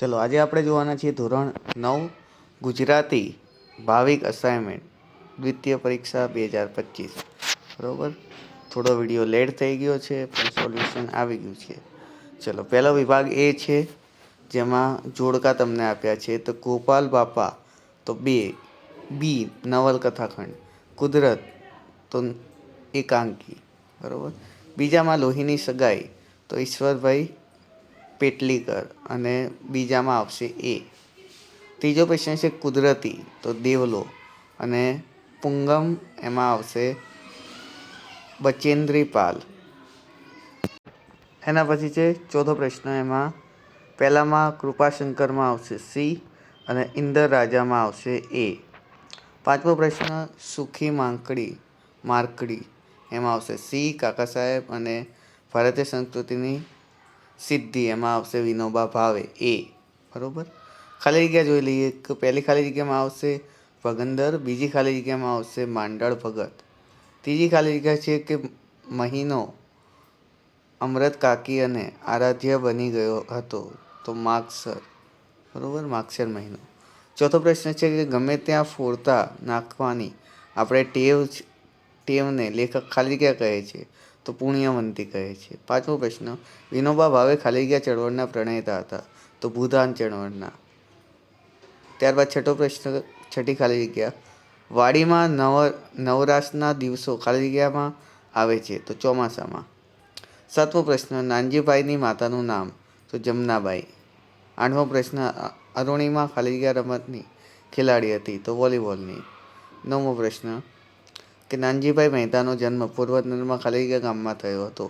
ચલો આજે આપણે જોવાના છીએ ધોરણ 9 ગુજરાતી ભાવિક અસાઇનમેન્ટ દ્વિતીય પરીક્ષા 2025. બરાબર, થોડો વિડીયો લેટ થઈ ગયો છે પણ સોલ્યુશન આવી ગયું છે. ચલો, પહેલો વિભાગ એ છે જેમાં જોડકા તમને આપ્યા છે. તો ગોપાલ બાપા તો 2, બી નવલકથાખંડ, કુદરત તો એકાંકી. બરાબર, બીજામાં લોહીની સગાઈ તો ઈશ્વરભાઈ પેટલીકર અને બીજામાં આવશે એ. ત્રીજો પ્રશ્ન છે કુદરતી તો દેવલો અને પુંગમ એમાં આવશે બચેન્દ્રી પાલ. એના પછી છે ચોથો પ્રશ્ન, એમાં પહેલામાં કૃપાશંકરમાં આવશે સી અને ઇન્દર રાજામાં આવશે એ. પાંચમો પ્રશ્ન સુખી માર્કડી એમાં આવશે સી કાકા સાહેબ અને ભારતીય સંસ્કૃતિની સિદ્ધિ એમાં આવશે વિનોબા ભાવે એ. બરાબર, ખાલી જગ્યા જોઈ લઈએ. પહેલી ખાલી જગ્યામાં આવશે ભગંદર, બીજી ખાલી જગ્યામાં આવશે માંડળ ભગત, ત્રીજી ખાલી જગ્યા છે કે મહિનો અમૃત કાકી અને આરાધ્ય બની ગયો હતો તો માગસર. બરાબર, માગસર મહિનો. ચોથો પ્રશ્ન છે કે ગમે ત્યાં ફોડતા નાખવાની આપણે ટેવને લેખક ખાલી જગ્યા કહે છે તો પુણ્યવંતી કહે છે. પાંચમો પ્રશ્ન વિનોબા ભાવે ખાલી જગ્યા ચળવળના પ્રણેતા હતા તો ભૂદાન ચળવળના. ત્યારબાદ છઠ્ઠો પ્રશ્ન, છઠ્ઠી ખાલી જગ્યા વાડીમાં નવરાશના દિવસો ખાલી જગ્યામાં આવે છે તો ચોમાસામાં. સાતમો પ્રશ્ન નાનજીભાઈની માતાનું નામ તો જમનાબાઈ. આઠમો પ્રશ્ન અરુણિમા ખાલી જગ્યા રમતની ખેલાડી હતી તો વોલીબોલની. નવમો પ્રશ્ન કે નાનજીભાઈ મહેતાનો જન્મ પોરબંદરમાં ખાલી જગ્યા ગામમાં થયો હતો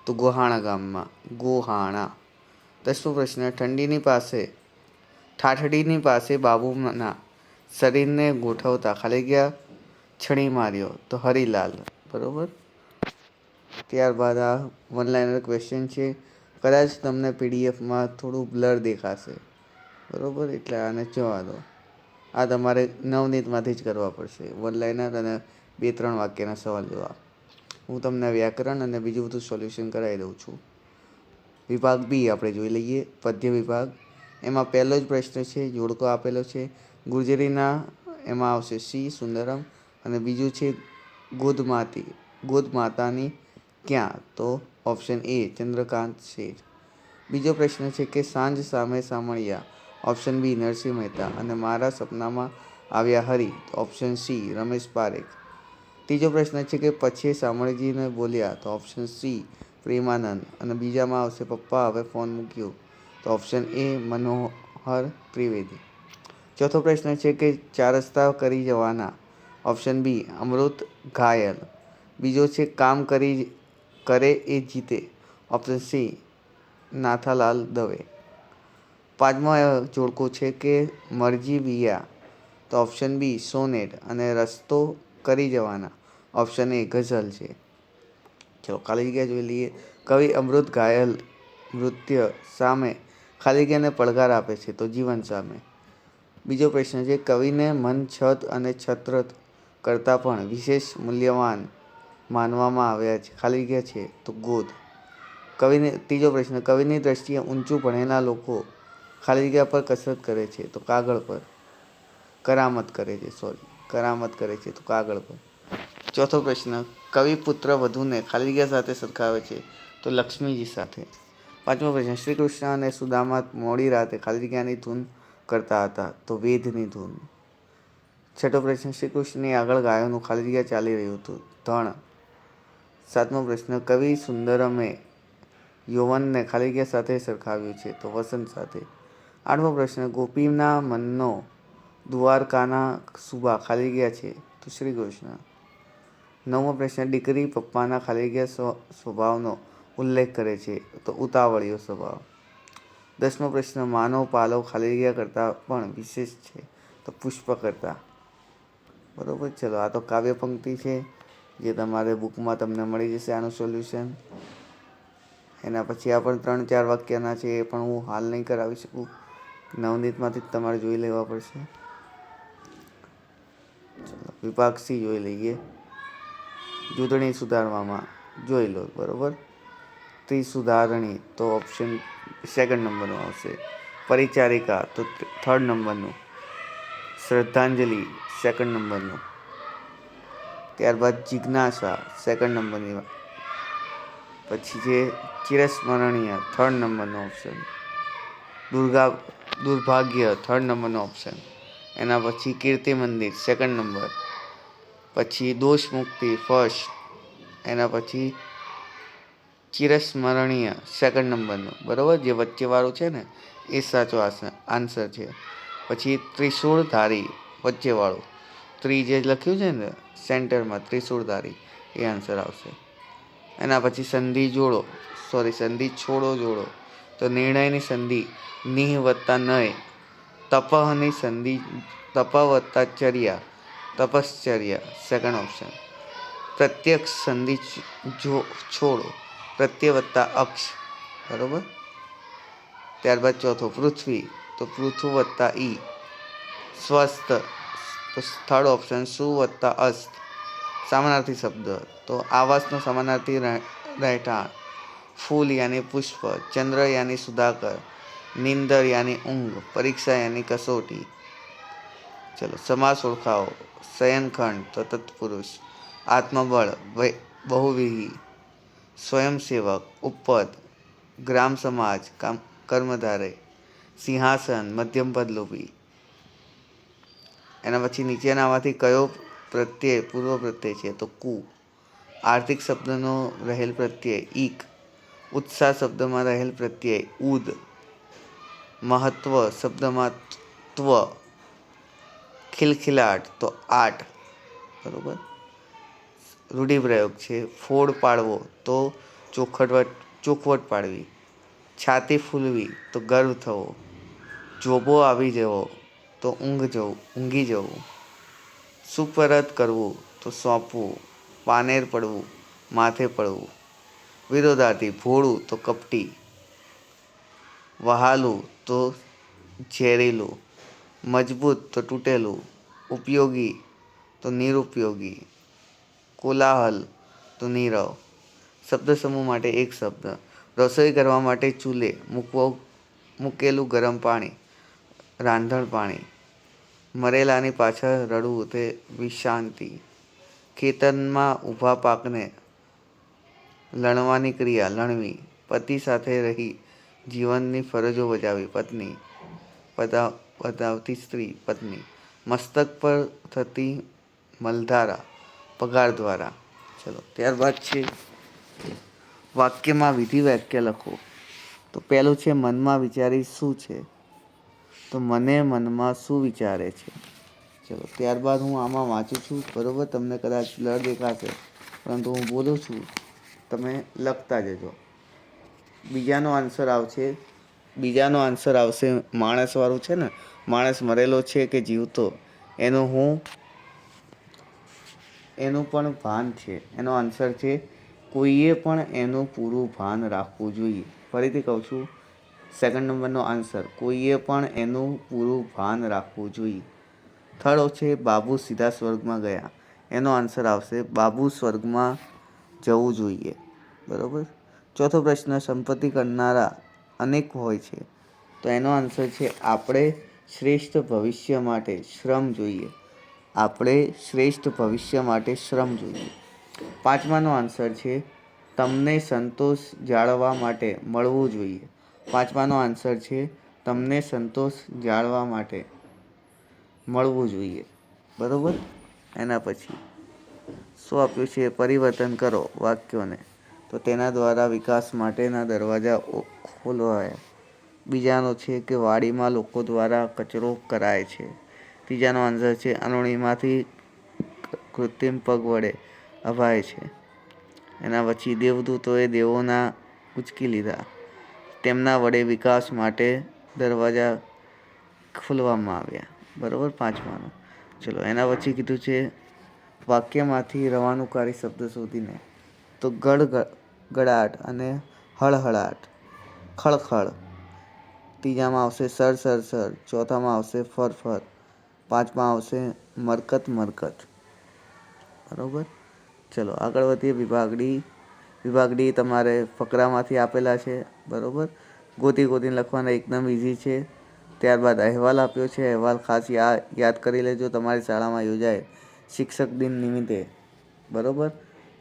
તો ગોહાણા ગામમાં, ગોહાણા. દસમો પ્રશ્ન ઠાઠડીની પાસે બાબુના શરીરને ગોઠવતા ખાલી જગ્યા છણી માર્યો તો હરિલાલ. બરાબર, ત્યારબાદ આ વન લાઇનર ક્વેશ્ચન છે. કદાચ તમને પીડીએફમાં થોડું બ્લર દેખાશે. બરાબર, એટલે આને જવા દો. આ તમારે નવનીતમાંથી જ કરવા પડશે. વન લાઇનર અને 2-3 વાક્યના સવાલ જવાબ. હું તમને વ્યાકરણ અને બીજું બધું સોલ્યુશન કરાવી દઉં છું. વિભાગ બી આપણે જોઈ લઈએ, પદ્ય વિભાગ. એમાં પહેલો જ પ્રશ્ન છે, જોડકો આપેલો છે ગુર્જરીના, એમાં આવશે સી સુંદરમ અને બીજું છે ગોદમાતાની ક્યાં તો ઓપ્શન એ ચંદ્રકાંત શેઠ. બીજો પ્રશ્ન છે કે સાંજ સામે સામળિયા, ઓપ્શન બી નરસિંહ મહેતા અને મારા સપનામાં આવ્યા હરી તો ઓપ્શન સી રમેશ પારેખ. ત્રીજો પ્રશ્ન છે કે પછી શામળજીને બોલ્યા તો ઓપ્શન સી પ્રેમાનંદ અને બીજામાં આવશે પપ્પા હવે ફોન મૂક્યો તો ઓપ્શન એ મનોહર ત્રિવેદી. ચોથો પ્રશ્ન છે કે 4 રસ્તા કરી જવાના, ઓપ્શન બી અમૃત ઘાયલ. બીજો છે કામ કરે એ જીતે, ઓપ્શન સી નાથાલાલ દવે. પાંચમો જોડકો છે કે મરજી બિયા તો ઓપ્શન બી સોનેટ અને રસ્તો કરી જવાના, ઓપ્શન એ ગઝલ છે. ચલો ખાલી જગ્યા જોઈ લઈએ. કવિ અમૃત ઘાયલ નૃત્ય સામે ખાલી જગ્યાને પડકાર આપે છે તો જીવન સામે. બીજો પ્રશ્ન છે કવિને મન છત અને છત્ર કરતાં પણ વિશેષ મૂલ્યવાન માનવામાં આવ્યા છે, ખાલી જગ્યા છે તો ગોદ. ત્રીજો પ્રશ્ન કવિની દ્રષ્ટિએ ઊંચું ભણેલા લોકો ખાલી જગ્યા પર કસરત કરે છે તો કાગળ પર. કરામત કરે છે તો કાગળ પર. ચોથો પ્રશ્ન કવિ પુત્ર વધુને ખાલી જગ્યા સાથે સરખાવે છે તો લક્ષ્મીજી સાથે. પાંચમો પ્રશ્ન શ્રી કૃષ્ણ અને સુદામા મોડી રાતે ખાલી જગ્યાની ધૂન કરતા હતા તો વેદની ધૂન. છઠ્ઠો પ્રશ્ન શ્રી કૃષ્ણની આગળ ગાયોનું ખાલી જગ્યા ચાલી રહ્યું હતું ધણ. સાતમો પ્રશ્ન કવિ સુંદરમે યૌવનને ખાલી જગ્યા સાથે સરખાવ્યું છે તો વસંત સાથે. આઠમો પ્રશ્ન ગોપીના મનનો દ્વારકાના સુબા ખાલી જગ્યા છે તો શ્રી કૃષ્ણ. નવમો પ્રશ્ન દીકરી પપ્પાના ખાલી જગ્યા સ્વભાવનો ઉલ્લેખ કરે છે તો ઉતાવળિયો સ્વભાવ. 10મો પ્રશ્ન માનવ પાલવ ખાલી જગ્યા કરતાં પણ વિશેષ છે તો પુષ્પ કરતાં. બરાબર, ચલો આ તો કાવ્ય પંક્તિ છે જે તમારે બુકમાં તમને મળી જશે આનું સોલ્યુશન. એના પછી આ પણ 3-4 વાક્યના છે, એ પણ હું હાલ નહીં કરાવી શકું, નવનીતમાંથી જ તમારે જોઈ લેવા પડશે. ચલો વિભાગ સી જોઈ લઈએ. જોડણી સુધારવામાં જોઈ લો. બરાબર, ત્રિસુધારણી તો ઓપ્શન સેકન્ડ નંબરનો આવશે. પરિચારિકા તો 3rd નંબરનું, શ્રદ્ધાંજલિ 2nd નંબરનું, ત્યારબાદ જિજ્ઞાસા 2nd નંબરની, પછી જે ચિરસ્મરણીય 3rd નંબરનો ઓપ્શન, દુર્ભાગ્ય 3rd નંબરનો ઓપ્શન, એના પછી કીર્તિ મંદિર 2nd નંબર, પછી દોષ મુક્તિ 1st, એના પછી ચિરસ્મરણીય 2nd નંબરનું, બરાબર. જે વચ્ચેવાળું છે ને એ સાચો આન્સર છે. પછી ત્રિશૂળધારી વચ્ચેવાળું, જે લખ્યું છે ને સેન્ટરમાં ત્રિશૂળધારી, એ આન્સર આવશે. એના પછી સંધિ છોડો જોડો, તો નિર્ણયની સંધિ નિહ વત્તા નય, તપઃની સંધિ તપ વત્તા ચર્યા, તપશ્ચર્યા 2nd ઓપ્શન. પ્રત્યક્ષ સંધિ છોડો, પ્રત્યય વત્તા અક્ષ, બરોબર. ત્યારબાદ ચોથો પૃથ્વી, તો પૃથુ વત્તા ઈ. સ્વસ્થ, તો 3rd ઓપ્શન સુ વત્તા અસ્ત. સમાનાર્થી શબ્દ, તો આવાસનો સમાનાર્થી રહેઠાણ. ફૂલ યાની પુષ્પ, ચંદ્ર યાની સુધાકર, નીંદર યાની ઊંઘ, પરીક્ષા યાની કસોટી. ચલો સમાસ ઓળખાવો. શયનખંડ તો તત્પુરુષ, આત્મબળ બહુવ્રીહી, સ્વયંસેવક ઉપપદ, ગ્રામ સમાજ કર્મધારય, સિંહાસન મધ્યમપદ લોભી. એના પછી નીચેનામાંથી કયો પ્રત્યય પૂર્વ પ્રત્યય છે? તો કુ. આર્થિક શબ્દનો રહેલ પ્રત્યય ઈક. ઉત્સાહ શબ્દમાં રહેલ પ્રત્યય ઉદ. મહત્વ શબ્દમાં ત્વ. ખિલખિલાટ તો આટ, બરોબર. રૂઢિપ્રયોગ છે ફોડ પાડવો તો ચોખવટ પાડવી. છાતી ફૂલવી તો ગર્વ થવો. જોબો આવી જવો તો ઊંઘી જવું. સુપરત કરવું તો સોંપવું. પાનેર પડવું, માથે પડવું. વિરોધાર્થી ભોળું તો કપટી. વહાલું તો ઝેરીલું. મજબૂત તો તૂટેલું. ઉપયોગી તો નિરુપયોગી. કોલાહલ તો નીરવ. શબ્દ સમૂહ માટે એક શબ્દ. રસોઈ કરવા માટે ચૂલે મૂકેલું ગરમ પાણી, રાંધણ પાણી. મરેલાની પાછળ રડવું તે વિષાંતિ. ખેતરમાં ઊભા પાકને લણવાની ક્રિયા લણવી. પતિ સાથે રહી જીવનની ફરજો બજાવવી પત્ની. પધાવતી સ્ત્રી પત્ની. મસ્તક પર થતી મલધારા પગાર દ્વારા. ચલો ત્યારબાદ છે વાક્યમાં વિધિ વાક્ય લખો. તો પહેલું છે મનમાં વિચારી શું છે? તો મને મનમાં શું વિચારે છે? ચલો ત્યારબાદ હું આમાં વાંચું છું, બરાબર. તમને કદાચ બ્લર દેખાશે, પરંતુ હું બોલું છું, તમે લખતા જજો. બીજાનો આન્સર આવશે માણસવાળું છે ને, માણસ મરેલો છે કે જીવતો, એનું પણ ભાન છે. એનો આન્સર છે કોઈએ પણ એનું પૂરું ભાન રાખવું જોઈએ. ફરીથી કહું છું, 2nd નંબરનો આન્સર કોઈએ પણ એનું પૂરું ભાન રાખવું જોઈએ. 3rd છે બાબુ સીધા સ્વર્ગમાં ગયા. એનો આન્સર આવશે બાબુ સ્વર્ગમાં જવું જોઈએ, બરાબર. ચોથો પ્રશ્ન સંપત્તિ કરનારા અનેક હોય છે, તો એનો આન્સર છે આપણે શ્રેષ્ઠ ભવિષ્ય માટે શ્રમ જોઈએ. આપણે શ્રેષ્ઠ ભવિષ્ય માટે શ્રમ જોઈએ. 5માનો આન્સર છે તમને સંતોષ જાળવવા માટે મળવું જોઈએ. 5માનો આન્સર છે તમને સંતોષ જાળવવા માટે મળવું જોઈએ, બરાબર. એના પછી શું આપ્યું છે? પરિવર્તન કરો વાક્યોને, તો તેના દ્વારા વિકાસ માટેના દરવાજા ખોલવાયા. બીજાનો છે કે વાડીમાં લોકો દ્વારા કચરો કરાય છે. ત્રીજાનો આન્સર છે અનોણીમાંથી કૃત્રિમ પગ વડે અભાય છે. એના પછી દેવદૂતોએ દેવોના ઉંચકી લીધા. તેમના વડે વિકાસ માટે દરવાજા ખોલવામાં આવ્યા, બરાબર. 5માનો. ચલો એના પછી કીધું છે વાક્યમાંથી રવાનુંકારી શબ્દ શોધીને, તો ગડગડાટ અને હળહળાટ. ખળખળ. ત્રીજામાં આવશે સર. ચોથામાં આવશે ફર. 5માં આવશે મરકત. બરાબર. ચલો આગળ વધીએ. વિભાગ ડી તમારે ફકરામાંથી આપેલા છે, બરાબર. ગોતીને લખવાના એકદમ ઇઝી છે. ત્યારબાદ અહેવાલ આપ્યો છે. અહેવાલ ખાસ યાદ કરી લેજો તમારી શાળામાં યોજાય શિક્ષક દિન નિમિત્તે, બરાબર.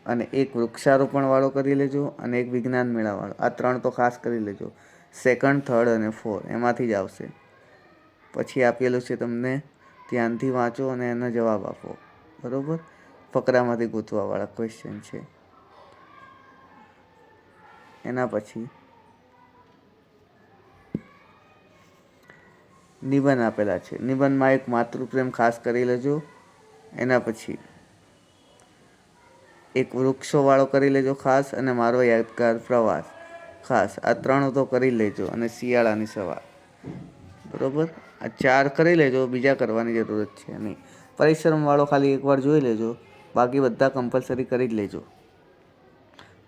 અને એક વૃક્ષારોપણવાળો કરી લેજો અને એક વિજ્ઞાન મેળાવાળો. આ 3 તો ખાસ કરી લેજો. સેકન્ડ, થર્ડ અને ફોર્થ એમાંથી જ આવશે. પછી આપેલું છે તમને, ધ્યાનથી વાંચો અને એનો જવાબ આપો, બરાબર. ફકરામાંથી ગોતવાવાળા ક્વેશ્ચન છે. એના પછી નિબંધ આપેલા છે. નિબંધમાં એક માતૃપ્રેમ ખાસ કરી લેજો. એના પછી એક વૃક્ષોવાળો કરી લેજો ખાસ, અને મારો યાદગાર પ્રવાસ ખાસ. આ 3 તો કરી લેજો, અને શિયાળાની સવાર, બરાબર. આ 4 કરી લેજો, બીજા કરવાની જરૂરત છે નહીં. પરિશ્રમવાળો ખાલી એકવાર જોઈ લેજો, બાકી બધા કમ્પલસરી કરી જ લેજો.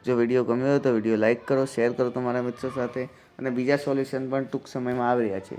જો વિડીયો ગમ્યો હોય તો વિડીયો લાઇક કરો, શેર કરો તમારા મિત્રો સાથે, અને બીજા સોલ્યુશન પણ ટૂંક સમયમાં આવી રહ્યા છે.